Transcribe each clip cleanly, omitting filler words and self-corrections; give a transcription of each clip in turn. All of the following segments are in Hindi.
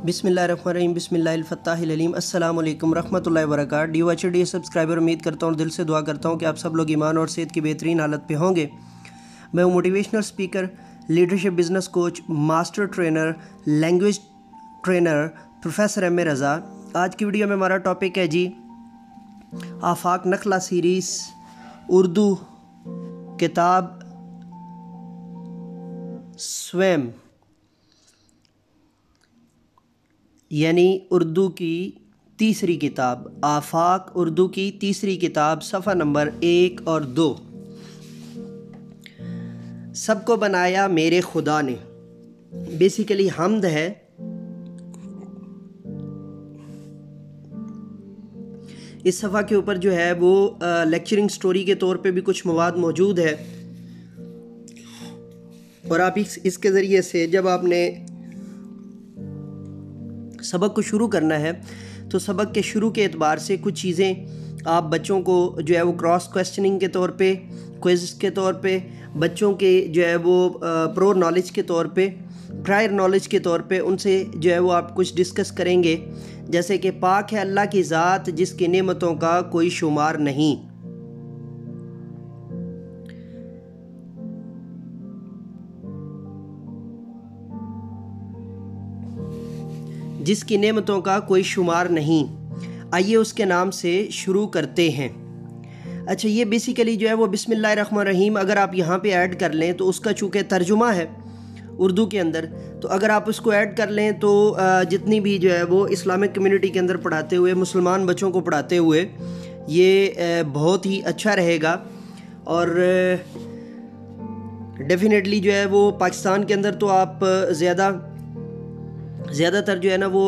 बिस्मिल्लाहिर्रहमानिर्रहीम बिस्मिल्लाहिल-फ़त्ताहिल-अलीम अस्सलाम वालेकुम रहमतुल्लाहि व बरकातहू। DYHD सब्सक्राइबर, उम्मीद करता हूँ, दिल से दुआ करता हूँ कि आप सब लोग ईमान और सेहत की बेहतरीन हालत पे होंगे। मैं हूँ motivational speaker, leadership business coach, master trainer, language trainer professor M A Raza. आज की वीडियो में हमारा टॉपिक है जी आफाक नखला सीरीज़ उर्दू किताब स्वयं, यानी उर्दू की तीसरी किताब आफाक, उर्दू की तीसरी किताब, सफ़ा नंबर 1 और 2। सबको बनाया मेरे खुदा ने, बेसिकली हम्द है। इस सफ़ा के ऊपर जो है वो लेक्चरिंग स्टोरी के तौर पे भी कुछ मवाद मौजूद है, और आप इसके ज़रिए से जब आपने सबक को शुरू करना है तो सबक के शुरू के एतबार से कुछ चीज़ें आप बच्चों को जो है वो क्रॉस क्वेश्चनिंग के तौर पे, क्विज़ के तौर पे, बच्चों के जो है वो प्रो नॉलेज के तौर पे, प्रायर नॉलेज के तौर पे उनसे जो है वो आप कुछ डिस्कस करेंगे। जैसे कि पाक है अल्लाह की ज़ात जिसकी नेमतों का कोई शुमार नहीं, जिसकी नेमतों का कोई शुमार नहीं। आइए उसके नाम से शुरू करते हैं। अच्छा, ये बेसिकली जो है वो बिस्मिल्लाहिर्रहमानिर्रहीम अगर आप यहाँ पे ऐड कर लें तो उसका चूँकि तर्जुमा है उर्दू के अंदर, तो अगर आप उसको ऐड कर लें तो जितनी भी जो है वो इस्लामिक कम्युनिटी के अंदर पढ़ाते हुए, मुसलमान बच्चों को पढ़ाते हुए ये बहुत ही अच्छा रहेगा। और डेफिनेटली जो है वो पाकिस्तान के अंदर तो आप ज़्यादातर जो है ना वो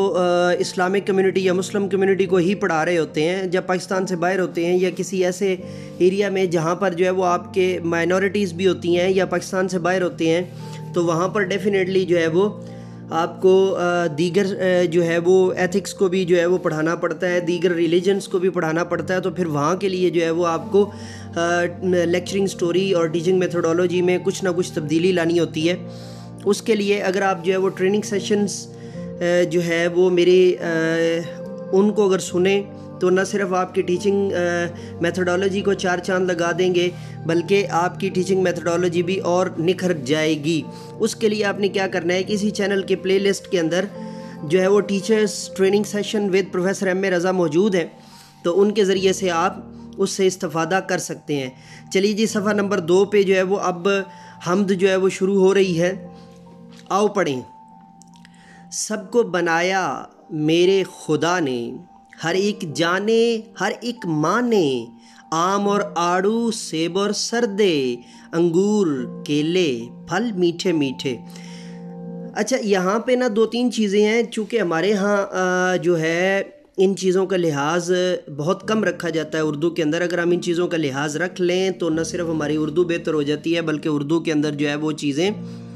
इस्लामिक कम्युनिटी या मुस्लिम कम्युनिटी को ही पढ़ा रहे होते हैं। जब पाकिस्तान से बाहर होते हैं या किसी ऐसे एरिया में जहाँ पर जो है वो आपके माइनॉरिटीज़ भी होती हैं या पाकिस्तान से बाहर होते हैं, तो वहाँ पर डेफिनेटली जो है वो आपको दीगर जो है वो एथिक्स को भी जो है वो पढ़ाना पड़ता है, दीगर रिलीजन्स को भी पढ़ाना पड़ता है। तो फिर वहाँ के लिए जो है वो आपको लेक्चरिंग स्टोरी और टीचिंग मेथोडोलॉजी में कुछ ना कुछ तब्दीली लानी होती है। उसके लिए अगर आप जो है वो ट्रेनिंग सेशंस जो है वो मेरे उनको अगर सुने तो न सिर्फ आपकी टीचिंग मेथोडोलॉजी को चार चांद लगा देंगे, बल्कि आपकी टीचिंग मेथोडोलॉजी भी और निखर जाएगी। उसके लिए आपने क्या करना है कि इसी चैनल के प्लेलिस्ट के अंदर जो है वो teachers training session with professor M A Raza मौजूद है, तो उनके ज़रिए से आप उससे इस्तेफ़ादा कर सकते हैं। चलिए जी, सफ़ा नंबर 2 पे जो है वो अब हम्द जो है वो शुरू हो रही है। आओ पढ़ें। सबको बनाया मेरे खुदा ने, हर एक जाने हर एक माने, आम और आड़ू, सेब और सरदे, अंगूर केले फल मीठे मीठे। अच्छा, यहाँ पे ना 2-3 चीज़ें हैं, चूँकि हमारे यहाँ जो है इन चीज़ों का लिहाज बहुत कम रखा जाता है उर्दू के अंदर। अगर हम इन चीज़ों का लिहाज रख लें तो न सिर्फ हमारी उर्दू बेहतर हो जाती है, बल्कि उर्दू के अंदर जो है वो चीज़ें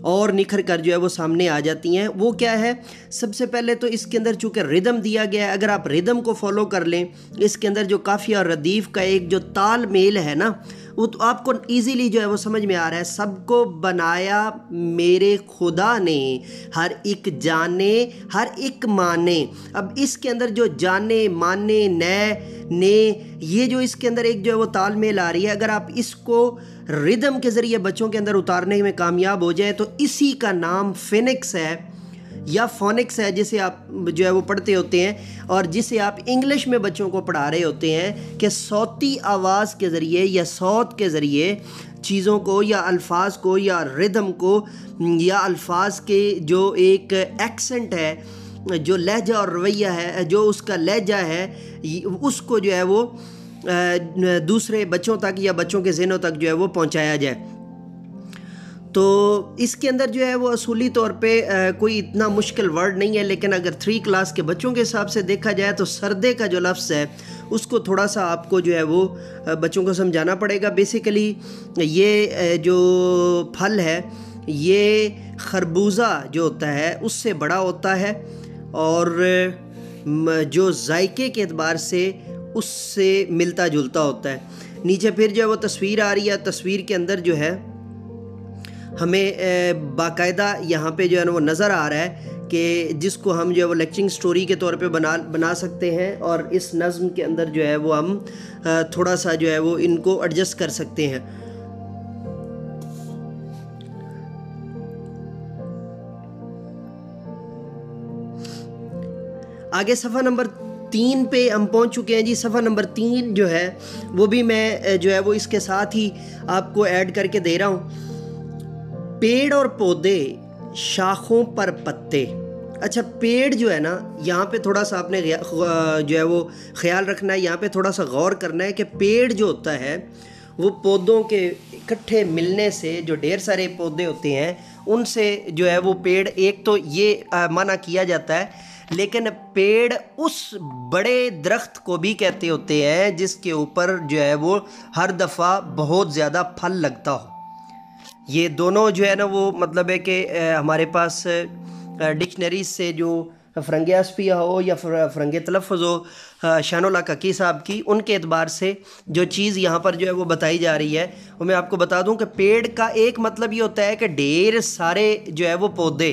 और निखर कर जो है वो सामने आ जाती हैं। वो क्या है, सबसे पहले तो इसके अंदर चूँकि रिदम दिया गया है, अगर आप रिदम को फॉलो कर लें, इसके अंदर जो काफ़िया और रदीफ़ का एक जो ताल मेल है ना, वो तो आपको इजीली जो है वो समझ में आ रहा है। सबको बनाया मेरे खुदा ने, हर एक जाने हर एक माने। अब इसके अंदर जो जाने, माने, ने, ये जो इसके अंदर एक जो है वो तालमेल आ रही है, अगर आप इसको रिदम के ज़रिए बच्चों के अंदर उतारने में कामयाब हो जाए तो इसी का नाम फिनिक्स है या फोनिक्स है, जिसे आप जो है वो पढ़ते होते हैं और जिसे आप इंग्लिश में बच्चों को पढ़ा रहे होते हैं कि सौती आवाज़ के ज़रिए या सौत के ज़रिए चीज़ों को या अल्फाज को या रिदम को या अल्फाज के जो एक एक्सेंट है, जो लहजा और रवैया है, जो उसका लहजा है, उसको जो है वो दूसरे बच्चों तक या बच्चों के ज़हनों तक जो है वो पहुंचाया जाए। तो इसके अंदर जो है वो असूली तौर पे कोई इतना मुश्किल वर्ड नहीं है, लेकिन अगर 3 क्लास के बच्चों के हिसाब से देखा जाए तो सरदे का जो लफ्ज़ है उसको थोड़ा सा आपको जो है वो बच्चों को समझाना पड़ेगा। बेसिकली ये जो फल है ये खरबूजा जो होता है उससे बड़ा होता है और जो जायके के एतबार से उससे मिलता जुलता होता है। नीचे फिर जो है वो तस्वीर आ रही है, तस्वीर के अंदर जो है हमें बाकायदा यहाँ पे जो है ना वो नज़र आ रहा है कि जिसको हम जो है वो लेक्चरिंग स्टोरी के तौर पे बना सकते हैं, और इस नज़्म के अंदर जो है वो हम थोड़ा सा जो है वो इनको एडजस्ट कर सकते हैं। आगे सफ़ा नंबर 3 पे हम पहुंच चुके हैं जी। सफ़ा नंबर 3 जो है वो भी मैं जो है वो इसके साथ ही आपको ऐड करके दे रहा हूँ। पेड़ और पौधे, शाखों पर पत्ते। अच्छा, पेड़ जो है ना, यहाँ पे थोड़ा सा आपने जो है वो ख्याल रखना है, यहाँ पे थोड़ा सा गौर करना है कि पेड़ जो होता है वो पौधों के इकट्ठे मिलने से, जो ढेर सारे पौधे होते हैं उनसे जो है वो पेड़, एक तो ये मना किया जाता है, लेकिन पेड़ उस बड़े दरख्त को भी कहते होते हैं जिसके ऊपर जो है वो हर दफ़ा बहुत ज़्यादा फल लगता हो। ये दोनों जो है ना वो मतलब है कि हमारे पास डिक्शनरीज से जो फ़रंग आसफिया हो या फ़रंग तलफ़्फ़ुज़ हो शानुल्लाह ककी साहब की, उनके एतबार से जो चीज़ यहाँ पर जो है वो बताई जा रही है, वो मैं आपको बता दूँ कि पेड़ का एक मतलब ये होता है कि ढेर सारे जो है वो पौधे,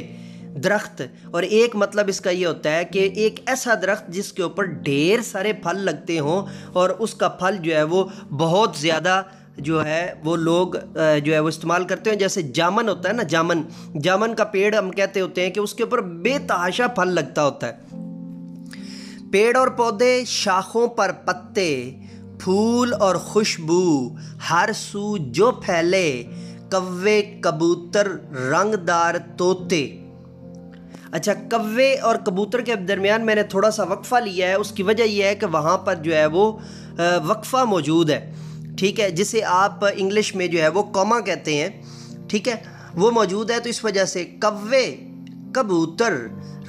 दरख्त, और एक मतलब इसका ये होता है कि एक ऐसा दरख्त जिसके ऊपर ढेर सारे फल लगते हों और उसका फल जो है वो बहुत ज़्यादा जो है वो लोग जो है वो इस्तेमाल करते हैं। जैसे जामन होता है ना, जामन का पेड़ हम कहते होते हैं कि उसके ऊपर बेतहाशा फल लगता होता है। पेड़ और पौधे, शाखों पर पत्ते, फूल और खुशबू, हर सू जो फैले, कव्वे कबूतर रंगदार तोते। अच्छा, कव्वे और कबूतर के दरमियान मैंने थोड़ा सा वक्फ़ा लिया है। उसकी वजह यह है कि वहाँ पर जो है वो वक्फ़ा मौजूद है, ठीक है, जिसे आप इंग्लिश में जो है वो कॉमा कहते हैं, ठीक है, वो मौजूद है। तो इस वजह से कव्वे, कबूतर,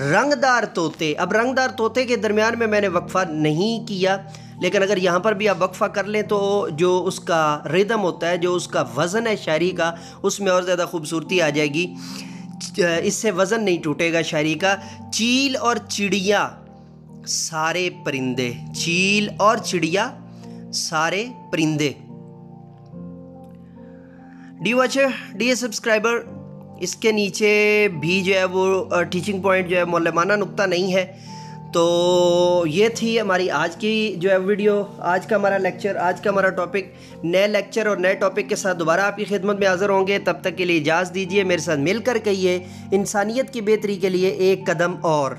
रंगदार तोते। अब रंगदार तोते के दरमियान में मैंने वक्फ़ा नहीं किया, लेकिन अगर यहाँ पर भी आप वक्फ़ा कर लें तो जो उसका रिदम होता है, जो उसका वज़न है शायरी का, उसमें और ज़्यादा खूबसूरती आ जाएगी। इससे वज़न नहीं टूटेगा शायरी का। चील और चिड़िया सारे परिंदे, चील और चिड़िया सारे परिंदे। डियर सब्सक्राइबर, इसके नीचे भी जो है वो टीचिंग पॉइंट जो है मौलमाना नुक्ता नहीं है। तो ये थी हमारी आज की जो है वीडियो, आज का हमारा लेक्चर, आज का हमारा टॉपिक। नए लेक्चर और नए टॉपिक के साथ दोबारा आपकी खिदमत में हाज़िर होंगे। तब तक के लिए इजाज़त दीजिए। मेरे साथ मिलकर कहिए, इंसानियत की बेहतरी के लिए एक कदम और।